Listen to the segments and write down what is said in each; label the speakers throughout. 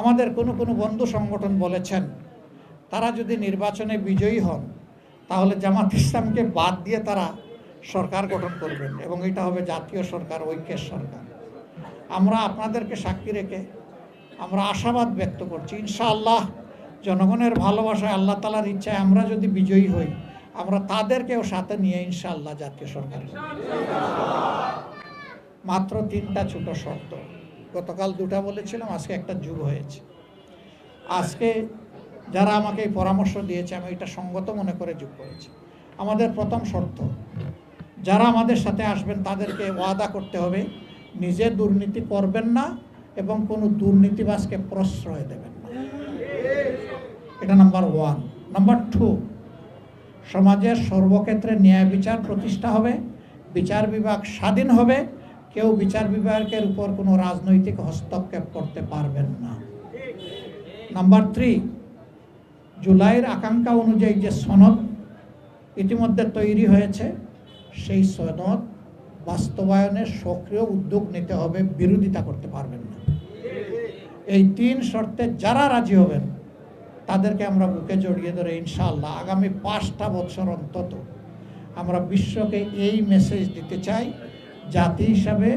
Speaker 1: আমাদের কোনো কোনো বন্ধু সংগঠন বলেছেন তারা যদি নির্বাচনে বিজয়ী হন তাহলে জামাত ইসলামকে বাদ দিয়ে তারা সরকার গঠন করবেন এবং এটা হবে জাতীয় সরকার, ঐক্যের সরকার। আমরা আপনাদেরকে সাক্ষী রেখে আমরা আশাবাদ ব্যক্ত করছি, ইনশাআল্লাহ জনগণের ভালোবাসায়, আল্লাহ তাআলার ইচ্ছায় আমরা যদি বিজয়ী হই, আমরা তাদেরকেও সাথে নিয়ে ইনশাআল্লাহ জাতীয় সরকার। মাত্র 3টা ছোট শর্ত, গতকাল 2টা বলেছিলাম, আজকে একটা যোগ হয়েছে। আজকে যারা আমাকে এই পরামর্শ দিয়েছে আমি এটা সঙ্গত মনে করে যোগ করেছি। আমাদের প্রথম শর্ত, যারা আমাদের সাথে আসবেন তাদেরকে ওয়াদা করতে হবে নিজে দুর্নীতি করবেন না এবং কোনো দুর্নীতিবাজকে প্রশ্রয় দেবেন না। এটা নাম্বার 1। নাম্বার 2, সমাজের সর্বক্ষেত্রে ন্যায় বিচার প্রতিষ্ঠা হবে, বিচার বিভাগ স্বাধীন হবে, কেউ বিচার বিভাগের উপর কোনো রাজনৈতিক হস্তক্ষেপ করতে পারবেন না। নাম্বার 3, জুলাইয়ের আকাঙ্ক্ষা অনুযায়ী যে সনদ ইতিমধ্যে তৈরি হয়েছে সেই সনদ বাস্তবায়নে সক্রিয় উদ্যোগ নিতে হবে, বিরোধিতা করতে পারবেন না। এই 3 শর্তে যারা রাজি হবেন তাদেরকে আমরা বুকে জড়িয়ে ধরে ইনশাআল্লাহ আগামী 5টা বছর অন্তত আমরা বিশ্বকে এই মেসেজ দিতে চাই, জাতি হিসাবে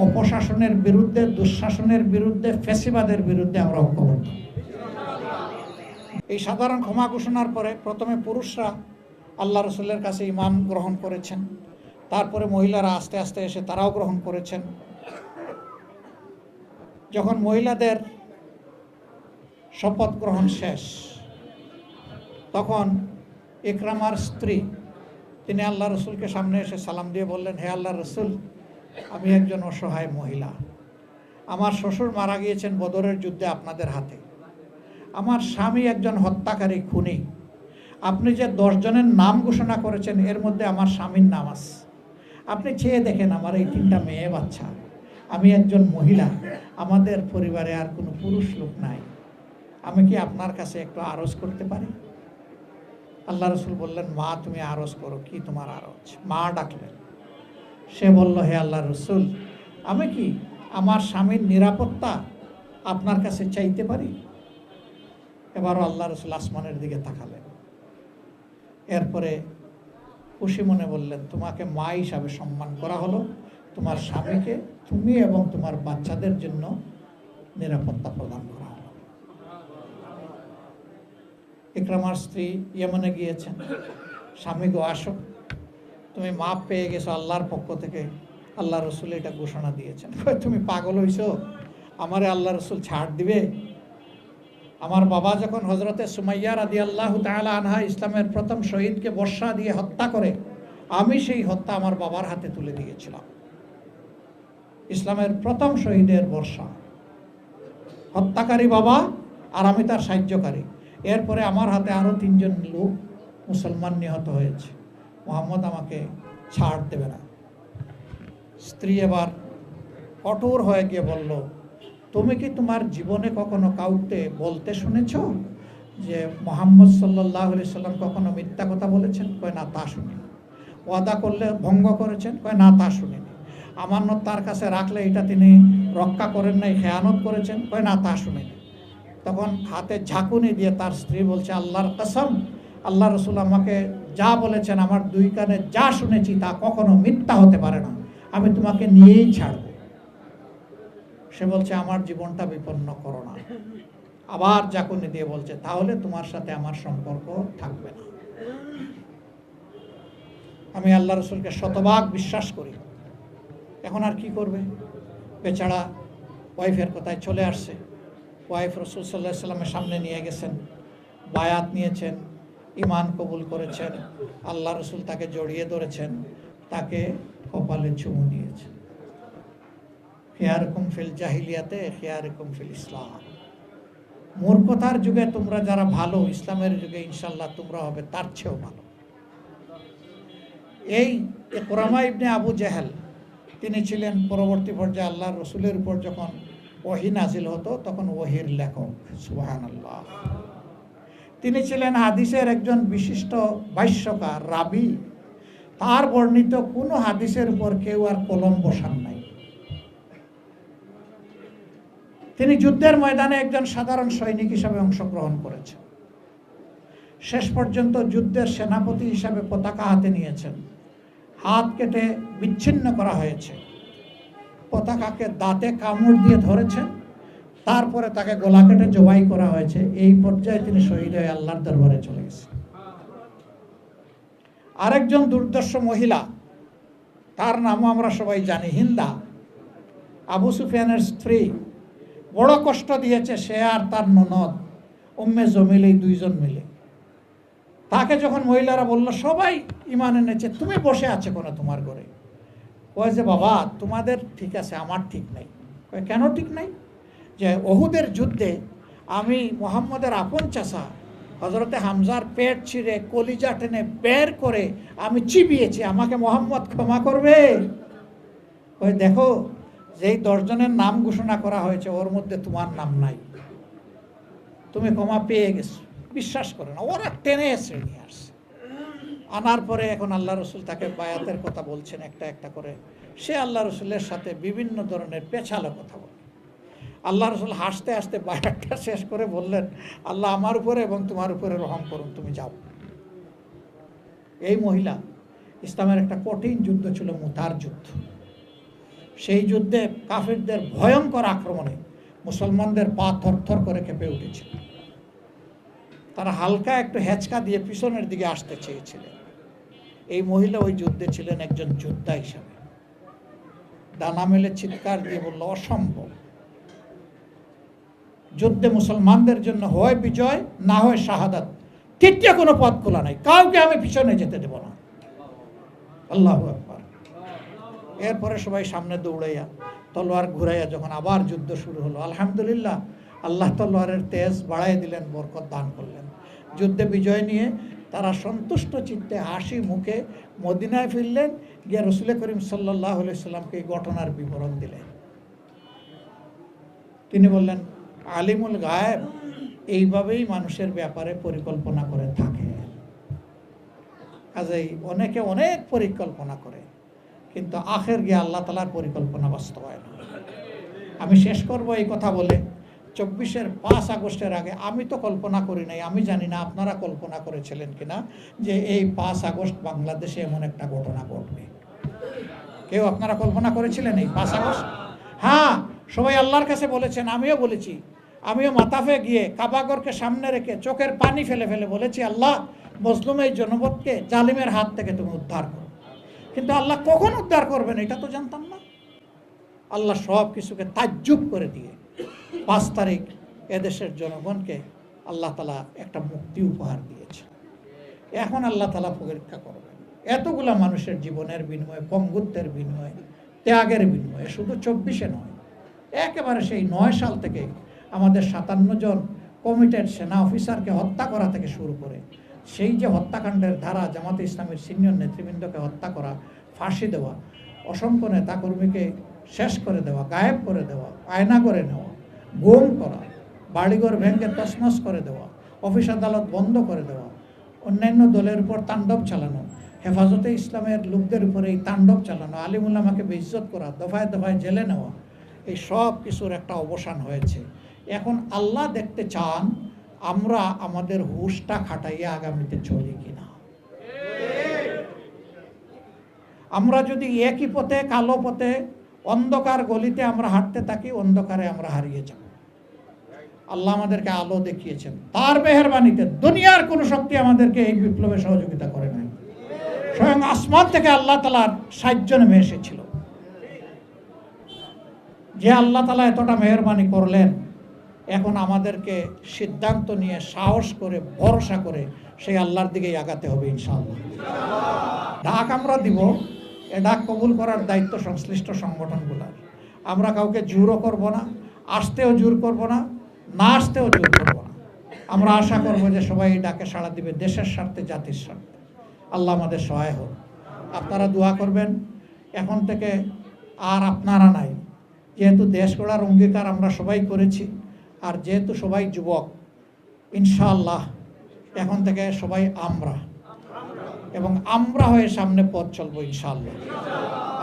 Speaker 1: অপশাসনের বিরুদ্ধে, দুঃশাসনের বিরুদ্ধে, ফ্যাসিবাদের বিরুদ্ধে আমরা ঐক্যবদ্ধ। এই সাধারণ ক্ষমা ঘোষণার পরে প্রথমে পুরুষরা আল্লাহ রসুলের কাছে ঈমান গ্রহণ করেছেন, তারপরে মহিলারা আস্তে আস্তে এসে তারাও গ্রহণ করেছেন। যখন মহিলাদের শপথ গ্রহণ শেষ, তখন ইকরামার স্ত্রী তিনি আল্লাহ রসুলকে সামনে এসে সালাম দিয়ে বললেন, হে আল্লাহ রসুল, আমি একজন অসহায় মহিলা, আমার শ্বশুর মারা গিয়েছেন বদরের যুদ্ধে আপনাদের হাতে, আমার স্বামী একজন হত্যাকারী, খুনি, আপনি যে 10 জনের নাম ঘোষণা করেছেন এর মধ্যে আমার স্বামীর নাম আছে, আপনি চেয়ে দেখেন আমার এই 3টা মেয়ে বাচ্চা, আমি একজন মহিলা, আমাদের পরিবারে আর কোনো পুরুষ লোক নাই, আমি কি আপনার কাছে একটু আরজ করতে পারি? আল্লাহ রসুল বললেন, মা তুমি আরজ করো, কি তোমার আরজ? মা ডাকলেন, সে বলল, হে আল্লাহ রসুল, আমি কি আমার স্বামীর নিরাপত্তা আপনার কাছে চাইতে পারি? এবারও আল্লাহ রসুল আসমানের দিকে তাকালেন, এরপরে খুশি মনে বললেন, তোমাকে মা হিসাবে সম্মান করা হলো, তোমার স্বামীকে তুমি এবং তোমার বাচ্চাদের জন্য নিরাপত্তা প্রদান করা হলো। ইকরামার স্ত্রী ইয়েমেনে গিয়েছেন, স্বামী গো আসো, তুমি মাপ পেয়ে গেছো আল্লাহর পক্ষ থেকে, আল্লাহ রসুল এটা ঘোষণা দিয়েছেন। তুমি পাগল হইছো, আমারে আল্লাহ রসুল ছাড় দিবে? আমার বাবা যখন হজরতে সুমাইয়া রাদিয়াল্লাহু তাআলা আনহা ইসলামের প্রথম শহীদকে বর্ষা দিয়ে হত্যা করে, আমি সেই হত্যা আমার বাবার হাতে তুলে দিয়েছিলাম। ইসলামের প্রথম শহীদের বর্ষা, হত্যাকারী বাবা আর আমি তার সাহায্যকারী। এরপরে আমার হাতে আরও 3 জন লোক মুসলমান নিহত হয়েছে, মুহাম্মদ আমাকে ছাড় দেবে না। স্ত্রী এবার কঠোর হয়ে গিয়ে বলল, তুমি কি তোমার জীবনে কখনো কাউকে বলতে শুনেছ যে মুহাম্মদ সাল্লাল্লাহু আলাইহি সাল্লাম কখনো মিথ্যা কথা বলেছেন? কয় না, তা শুনিনি। ওয়াদা করলে ভঙ্গ করেছেন? কয় না, তা শুনিনি। আমানত তার কাছে রাখলে এটা তিনি রক্ষা করেন নাই, খেয়ানত করেছেন? কয় না, তা শুনিনি। তখন হাতে ঝাঁকুনি দিয়ে তার স্ত্রী বলছে, আল্লাহর কসম, আল্লাহ রসুল আমাকে যা বলেছেন, আমার 2 কানে যা শুনেছি তা কখনো মিথ্যা হতে পারে না, আমি তোমাকে নিয়েই ছাড়ব। সে বলছে, আমার জীবনটা বিপন্ন করো না। আবার ঝাঁকুনি দিয়ে বলছে, তাহলে তোমার সাথে আমার সম্পর্ক থাকবে না। আমি আল্লাহ রসুলকে শতভাগ বিশ্বাস করি। এখন আর কি করবে? বেচারা ওয়াইফের কথায় চলে আসছে। ওয়াইফ রসুল সাল্লাল্লাহু আলাইহি সাল্লামের সামনে নিয়ে গেছেন, বায়াত নিয়েছেন, ঈমান কবুল করেছেন, আল্লাহ রসুল তাকে জড়িয়ে ধরেছেন, তাকে কপালে চুমু দিয়েছেন। খিয়ারুকুম ফিল জাহিলিয়াতে খিয়ারুকুম ফিল ইসলাম। মূর্খতার যুগে তোমরা যারা ভালো, ইসলামের যুগে ইনশাল্লাহ তোমরা হবে তার চেয়েও ভালো। এই ইকরামা ইবনে আবু জাহেল, তিনি ছিলেন পরবর্তী পর্যায়ে আল্লাহর রসুলের উপর যখন ওহী নাজিল হতো তখন ওহীর লেখক, সুবহানাল্লাহ। তিনি ছিলেন হাদিসের একজন বিশিষ্ট ভাষ্যকার, রাবি। তার বর্ণিত কোনো হাদিসের উপর কেউ আর কলম বসান নাই। তিনি যুদ্ধের ময়দানে একজন সাধারণ সৈনিক হিসাবে অংশগ্রহণ করেছেন। শেষ পর্যন্ত যুদ্ধের সেনাপতি হিসাবে পতাকা হাতে নিয়েছেন। হাত কেটে বিচ্ছিন্ন করা হয়েছে, পতাকাকে দাঁতে কামড় দিয়ে ধরেছেন, তারপরে তাকে গলা কেটে জবাই করা হয়েছে। এই পর্যায়ে তিনি শহীদ হয়ে আল্লাহর দরবারে চলে গেছেন। আরেকজন দুর্দর্শ মহিলা, তার নামও আমরা সবাই জানি, হিন্দা, আবু সুফিয়ানের স্ত্রী। বড় কষ্ট দিয়েছে সে আর তার ননদ উম্মে জমিল, এই দুইজন মিলে। তাকে যখন মহিলারা বলল সবাই ঈমান এনেছে, তুমি বসে আছে কোনো তোমার ঘরে? কয় যে বাবা তোমাদের ঠিক আছে, আমার ঠিক নাই। কয় কেন ঠিক নাই? যে ওহুদের যুদ্ধে আমি মোহাম্মদের আপন চাচা হযরতে হামজার পেট ছিঁড়ে কলিজা টেনে বের করে আমি চিবিয়েছি, আমাকে মোহাম্মদ ক্ষমা করবে? কয় দেখো, যেই 10 জনের নাম ঘোষণা করা হয়েছে ওর মধ্যে তোমার নাম নাই, তুমি ক্ষমা পেয়ে গেছো। বিশ্বাস করে না, ওরা টেনে এসে নিয়ে আসছে। আনার পরে এখন আল্লাহ রসুল তাকে বায়াতের কথা বলছেন একটা একটা করে। সে আল্লাহ রসুলের সাথে বিভিন্ন ধরনের পেছালো কথা বলে। আল্লাহ রসুল হাসতে হাসতে বায়াতটা শেষ করে বললেন, আল্লাহ আমার উপরে এবং তোমার উপরে রহম করুন, তুমি যাও। এই মহিলা, ইসলামের একটা কঠিন যুদ্ধ ছিল মুতার যুদ্ধ। সেই যুদ্ধে কাফিরদের ভয়ঙ্কর আক্রমণে মুসলমানদের পা থরথর করে কেঁপে উঠেছিল। তারা হালকা একটু হেঁচকা দিয়ে পিছনের দিকে আসতে চেয়েছিলেন। এই মহিলা ওই যুদ্ধে ছিলেন একজন যোদ্ধা হিসাবে। ডানা মেলে চিৎকার দিয়ে বলল, অসম্ভব, যুদ্ধে মুসলমানদের জন্য হয় বিজয়, না হয় শাহাদাত, তৃতীয় কোনো পথ খোলা নাই, কাউকে আমি পিছনে যেতে দেব না। আল্লাহু আকবার। এরপরে সবাই সামনে দৌড়াইয়া তলোয়ার ঘুরাইয়া যখন আবার যুদ্ধ শুরু হলো, আলহামদুলিল্লাহ আল্লাহ তলোয়ারের তেজ বাড়াই দিলেন, বরকত দান করলেন। যুদ্ধে বিজয় নিয়ে তারা সন্তুষ্ট চিত্তে হাসি মুখে মদিনায় ফিরলেন, গিয়ে রসুল করিম সাল্লাল্লাহু আলাইহি সাল্লামকে এই ঘটনার বিবরণ দিলেন। তিনি বললেন, আলিমুল গায়েব এইভাবেই মানুষের ব্যাপারে পরিকল্পনা করে থাকে। কাজেই অনেকে অনেক পরিকল্পনা করে, কিন্তু আখের গিয়ে আল্লাহ তাআলার পরিকল্পনা বাস্তবায়ন হয়। আমি শেষ করব এই কথা বলে, 24-এর 5 আগস্টের আগে আমি তো কল্পনা করি নাই, আমি জানি না আপনারা কল্পনা করেছিলেন কিনা যে এই 5 আগস্ট বাংলাদেশে এমন একটা ঘটনা ঘটবে। কেউ আপনারা কল্পনা করেছিলেন এই 5 আগস্ট? হ্যাঁ, সবাই আল্লাহর কাছে বলেছেন, আমিও বলেছি। আমিও মাতাফে গিয়ে কাবাগরকে সামনে রেখে চোখের পানি ফেলে ফেলে বলেছি, আল্লাহ মজলুম এই জনপদকে জালিমের হাত থেকে তুমি উদ্ধার করো। কিন্তু আল্লাহ কখন উদ্ধার করবেন এটা তো জানতাম না। আল্লাহ সব কিছুকে তাজ্জুব করে দিয়ে 5 তারিখ এদেশের জনগণকে আল্লাহ তাআলা একটা মুক্তি উপহার দিয়েছে। এখন আল্লাহ তাআলা পরীক্ষা করবেন এতগুলা মানুষের জীবনের বিনিময়ে, পঙ্গুত্বের বিনিময়ে, ত্যাগের বিনিময়ে। শুধু 24-এ নয়, একেবারে সেই 9 সাল থেকে আমাদের 57 জন কমিটেড সেনা অফিসারকে হত্যা করা থেকে শুরু করে সেই যে হত্যাকাণ্ডের ধারা, জামাতে ইসলামের সিনিয়র নেতৃবৃন্দকে হত্যা করা, ফাঁসি দেওয়া, অসংখ্য নেতাকর্মীকে শেষ করে দেওয়া, গায়েব করে দেওয়া, আয়না করে নেওয়া, গুম করা, বাড়িঘর ভেঙে তছনছ করে দেওয়া, অফিস আদালত বন্ধ করে দেওয়া, অন্যান্য দলের উপর তাণ্ডব চালানো, হেফাজতে ইসলামের লোকদের উপরে এই তাণ্ডব চালানো, আলিম উলামাকে বেইজ্জত করা, দফায় দফায় জেলে নেওয়া, এই সব কিছুর একটা অবসান হয়েছে। এখন আল্লাহ দেখতে চান আমরা আমাদের হুঁশটা খাটাইয়া আগামীতে চলি কিনা। আমরা যদি একই পথে, কালো পথে, অন্ধকার গলিতে আমরা হাঁটতে থাকি, অন্ধকারে আমরা হারিয়ে যাব। আল্লাহ আমাদেরকে আলো দেখিয়েছেন, তার মেহেরবানিতে দুনিয়ার কোনো শক্তি আমাদেরকে এই বিপ্লবে সহযোগিতা করে নাই। স্বয়ং আসমান থেকে আল্লাহ তাআলার সাহায্য নেমে এসেছিল। যে আল্লাহ তাআলা এতটা মেহেরবানি করলেন, এখন আমাদেরকে সিদ্ধান্ত নিয়ে সাহস করে ভরসা করে সেই আল্লাহর দিকেই আগাতে হবে ইনশাআল্লাহ। ডাক আমরা দিব, এ ডাক কবুল করার দায়িত্ব সংশ্লিষ্ট সংগঠনগুলোর। আমরা কাউকে জোরও করব না, আসতেও জোর করব না, না আসতেও জোর করব না। আমরা আশা করব যে সবাই এই ডাকে সাড়া দিবে, দেশের স্বার্থে, জাতির স্বার্থে। আল্লাহ আমাদের সহায় হোক। আপনারা দোয়া করবেন। এখন থেকে আর আপনারা নাই, যেহেতু দেশ গড়ার অঙ্গীকার আমরা সবাই করেছি, আর যেহেতু সবাই যুবক, ইনশাআল্লাহ এখন থেকে সবাই আমরা, এবং আমরা হয়ে সামনে পথ চলবো ইনশাআল্লাহ।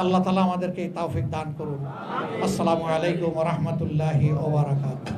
Speaker 1: আল্লাহ তাআলা আমাদেরকে এই তৌফিক দান করুন। আসসালামু আলাইকুম ওয়া রাহমাতুল্লাহি ওয়া বারাকাতুহু।